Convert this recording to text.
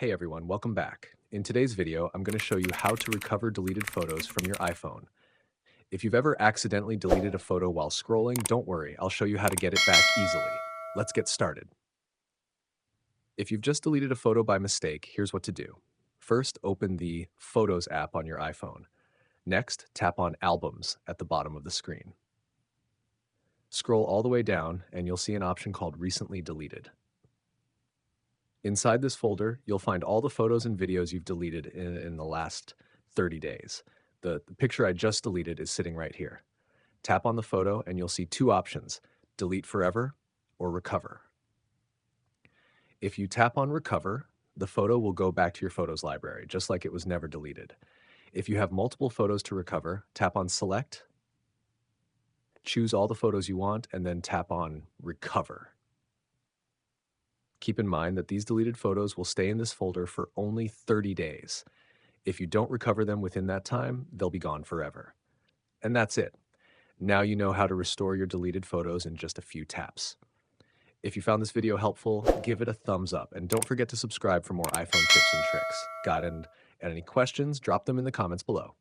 Hey everyone, welcome back. In today's video, I'm going to show you how to recover deleted photos from your iPhone. If you've ever accidentally deleted a photo while scrolling, don't worry, I'll show you how to get it back easily. Let's get started. If you've just deleted a photo by mistake, here's what to do. First, open the Photos app on your iPhone. Next, tap on Albums at the bottom of the screen. Scroll all the way down and you'll see an option called Recently Deleted. Inside this folder, you'll find all the photos and videos you've deleted in the last 30 days. The picture I just deleted is sitting right here. Tap on the photo and you'll see two options, delete forever or recover. If you tap on recover, the photo will go back to your photos library, just like it was never deleted. If you have multiple photos to recover, tap on select, choose all the photos you want, and then tap on recover. Keep in mind that these deleted photos will stay in this folder for only 30 days. If you don't recover them within that time, they'll be gone forever. And that's it. Now you know how to restore your deleted photos in just a few taps. If you found this video helpful, give it a thumbs up and don't forget to subscribe for more iPhone tips and tricks. Got any questions? Drop them in the comments below.